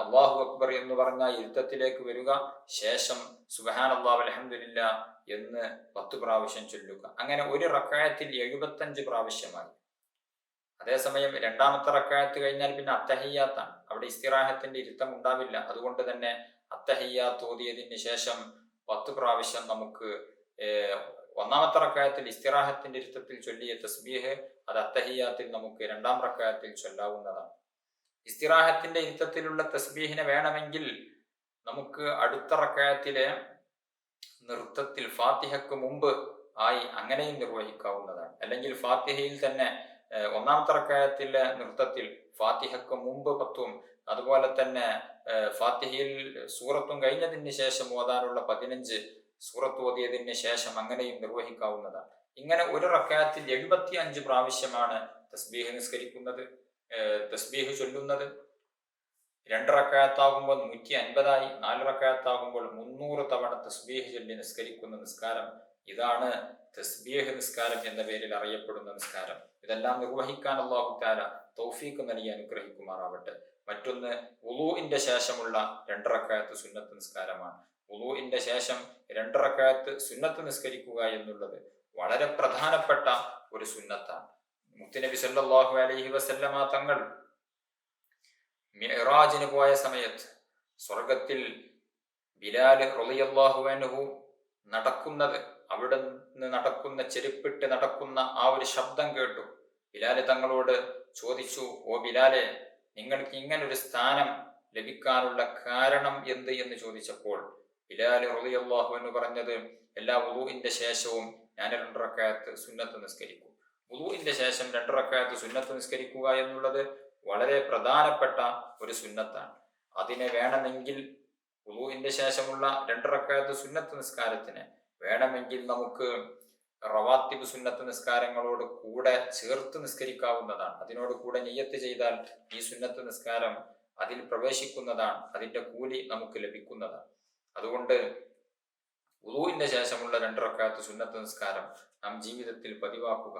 A: അല്ലാഹു അക്ബർ എന്ന് പറഞ്ഞ ഇരുത്തത്തിലേക്ക് വരിക, ശേഷം സുബ്ഹാനല്ലാഹി വൽഹംദുലില്ലാഹ് എന്ന് 10 പ്രാവശ്യം ചൊല്ലുക. അങ്ങനെ ഒരു റക്അത്തിൽ 75 പ്രാവശ്യമായി. അതേസമയം 2ാമത്തെ റക്അത്ത് കഴിഞ്ഞാൽ പിന്നെ അത്തഹിയ്യാത്താണ്. അവിടെ ഇസ്തിറാഹത്തിന്റെ ഇരുത്തം ഉണ്ടാവില്ല. അതുകൊണ്ട് തന്നെ അത്തഹിയ്യാത്ത് ഓതിയതിന് ശേഷം 10 പ്രാവശ്യം നമുക്ക് 1ാമത്തെ റക്അത്തിൽ ഇസ്തിറാഹത്തിന്റെ ഇരുത്തത്തിൽ ചൊല്ലിയ തസ്ബീഹ് അത് അത്തഹിയ്യാത്തിൽ നമുക്ക് 2ാം റക്അത്തിൽ ചൊല്ലാവുന്നതാണ്. ഇസ്തിറാഹത്തിന്റെ ഇരുത്തത്തിലുള്ള തസ്ബീഹിനെ വേണമെങ്കിൽ നമുക്ക് അടുത്ത റക്അത്തിലെ നൃത്തത്തിൽ ഫാത്തിഹയ്ക്ക് മുമ്പ് ആയി അങ്ങനെയും നിർവഹിക്കാവുന്നതാണ്. അല്ലെങ്കിൽ ഫാത്തിഹയിൽ തന്നെ 1ാമത്തെ റക്അത്തിലെ നൃത്തത്തിൽ ഫാത്തിഹയ്ക്ക് മുമ്പ് 10ഉം അതുപോലെ തന്നെ ഫാത്തിഹയിൽ സൂറത്തും കഴിഞ്ഞതിന് ശേഷം ഓതാനുള്ള 15 സൂറത്ത് ഓതിയതിന് ശേഷം അങ്ങനെയും നിർവഹിക്കാവുന്നതാണ്. ഇങ്ങനെ ഒരു റക്അത്തിൽ 75 പ്രാവശ്യമാണ് തസ്ബീഹ് നിസ്കരിക്കുന്നത്, തസ്ബീഹ് ചൊല്ലുന്നത്. 2 റക്അത്താകുമ്പോൾ 150 4 റക്അത്താകുമ്പോൾ 300 തവണ തസ്ബീഹ് ചൊല്ലി നിസ്കരിക്കുന്ന നിസ്കാരം, ഇതാണ് തസ്ബീഹ് നിസ്കാരം എന്ന പേരിൽ അറിയപ്പെടുന്ന നിസ്കാരം. ഇതെല്ലാം നിർവഹിക്കാൻ അല്ലാഹു തആല തൗഫീഖ് നൽകി അനുഗ്രഹിക്കുമാറാവട്ടെ. മറ്റൊന്ന് വുളൂഇന്റെ ശേഷമുള്ള 2 റക്അത്ത് സുന്നത്ത് നിസ്കാരമാണ്. വുളൂഇന്റെ ശേഷം 2 റക്അത്ത് സുന്നത്ത് നിസ്കരിക്കുക എന്നുള്ളത് വളരെ പ്രധാനപ്പെട്ട ഒരു സുന്നത്താണ്. മുത്തുനബി സല്ലല്ലാഹു അലൈഹി വസല്ലമ തങ്ങൾ മിഅ്റാജിന് പോയ സമയത്ത് സ്വർഗത്തിൽ ബിലാൽ റളിയല്ലാഹു അൻഹു നടക്കുന്നത്, അവിടെ നിന്ന് നടക്കുന്ന ചെരുപ്പിട്ട് നടക്കുന്ന ആ ഒരു ശബ്ദം കേട്ടു. ബിലാൽ തങ്ങളോട് ചോദിച്ചു, ഓ ബിലാലെ, നിങ്ങൾക്ക് ഇങ്ങനൊരു സ്ഥാനം ലഭിക്കാനുള്ള കാരണം എന്ത് എന്ന് ചോദിച്ചപ്പോൾ ബിലാൽ റളിയല്ലാഹു അൻഹു പറഞ്ഞത്, എല്ലാ വുളൂഇന്റെ ശേഷവും ഞാൻ 2 റക്അത്ത് സുന്നത്ത് നിസ്കരിക്കും. വുളൂഇന്റെ ശേഷം 2 റക്അത്ത് സുന്നത്ത് നിസ്കരിക്കുക എന്നുള്ളത് വളരെ പ്രധാനപ്പെട്ട ഒരു സുന്നത്താണ്. അതിനെ വേണമെങ്കിൽ വുളൂഇന്റെ ശേഷമുള്ള 2 റക്അത്ത് സുന്നത്ത് നിസ്കാരത്തിന് വേണമെങ്കിൽ നമുക്ക് റവാത്തിബ് സുന്നത്ത് നിസ്കാരങ്ങളോട് കൂടെ ചേർത്ത് നിസ്കരിക്കാവുന്നതാണ്. അതിനോട് കൂടെ നിയ്യത്ത് ചെയ്താൽ ഈ സുന്നത്ത് നിസ്കാരം അതിൽ പ്രവേശിക്കുന്നതാണ്, അതിന്റെ കൂലി നമുക്ക് ലഭിക്കുന്നതാണ്. അതുകൊണ്ട് വുളൂഇന്റെ ശേഷമുള്ള 2 റക്അത്ത് സുന്നത്ത് നിസ്കാരം നാം ജീവിതത്തിൽ പതിവാക്കുക.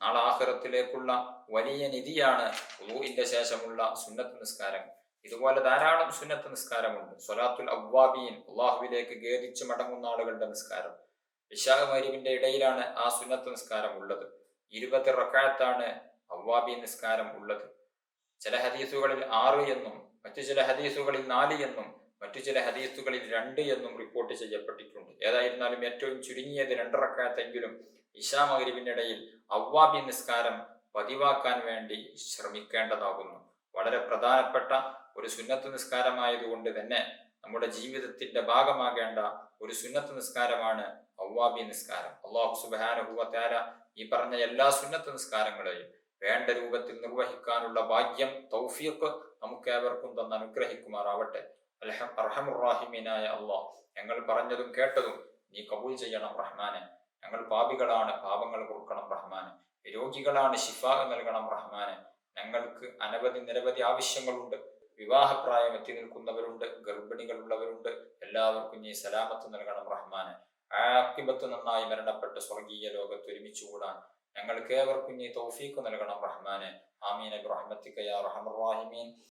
A: നാളെ ആഖിറത്തിലേക്കുള്ള വലിയ നിധിയാണ് വുളൂഇന്റെ ശേഷമുള്ള സുന്നത്ത് നിസ്കാരം. ഇതുപോലെ ധാരാളം സുന്നത്ത് നിസ്കാരമുണ്ട്. സ്വലാത്തുൽ അവ്വാബീൻ, അള്ളാഹുവിലേക്ക് ഖേദിച്ച് മടങ്ങുന്ന ആളുകളുടെ നിസ്കാരം. ഇശാ മഗ്‌രിബിന്റെ ഇടയിലാണ് ആ സുന്നത്ത് നിസ്കാരം ഉള്ളത്. 20 റക്അത്താണ് അവ്വാബീൻ നിസ്കാരം ഉള്ളത്. ചില ഹദീസുകളിൽ 6 എന്നും മറ്റു ചില ഹദീസുകളിൽ 4 എന്നും മറ്റു ചില ഹദീസുകളിൽ 2 എന്നും റിപ്പോർട്ട് ചെയ്യപ്പെട്ടിട്ടുണ്ട്. ഏതായിരുന്നാലും ഏറ്റവും ചുരുങ്ങിയത് 2 റക്അത്തെങ്കിലും ഇശാ മഗ്‌രിബിന്റെ ഇടയിൽ അവ്വാബീൻ നിസ്കാരം പതിവാക്കാൻ വേണ്ടി ശ്രമിക്കേണ്ടതാകുന്നു. വളരെ പ്രധാനപ്പെട്ട ഒരു സുന്നത്ത് നിസ്കാരമായതുകൊണ്ട് തന്നെ നമ്മുടെ ജീവിതത്തിന്റെ ഭാഗമാകേണ്ട ഒരു സുന്നത്ത് നിസ്കാരമാണ് അവ്വാബി നിസ്കാരം. അല്ലാഹു സുബ്ഹാനഹു വ തആല ഈ പറഞ്ഞ എല്ലാ സുന്നത്ത് നിസ്കാരങ്ങളെയും വേണ്ട രൂപത്തിൽ നിർവഹിക്കാനുള്ള ഭാഗ്യം, തൗഫീഖ് നമുക്ക് ഏവർക്കും തന്ന് അനുഗ്രഹിക്കുമാറാവട്ടെ. അർഹമുർ-റാഹിമീനായ അല്ലാഹ്, ഞങ്ങൾ പറഞ്ഞതും കേട്ടതും നീ കബൂൽ ചെയ്യണം റഹ്മാനെ. ഞങ്ങൾ പാപികളാണ്, പാപങ്ങൾ പൊറുക്കണം റഹ്മാനെ. രോഗികളാണ്, ശിഫാ നൽകണം റഹ്മാനെ. ഞങ്ങൾക്ക് നിരവധി ആവശ്യങ്ങളുണ്ട്. വിവാഹപ്രായം എത്തി നിൽക്കുന്നവരുണ്ട്, ഗർഭിണികളുള്ളവരുണ്ട്. എല്ലാവർക്കും നീ സലാമത്ത് നൽകണം റഹ്മാനെ. ആഖിബത്ത് നന്നായി മരണപ്പെട്ട് സ്വർഗീയ ലോകത്ത് ഒരുമിച്ചുകൂടാൻ ഞങ്ങൾക്ക് ഏവർക്കും നീ തൗഫീഖ് നൽകണം റഹ്മാനെ. ആമീൻ ബിറഹ്മതിക യാ അർഹമർ റഹീമീൻ.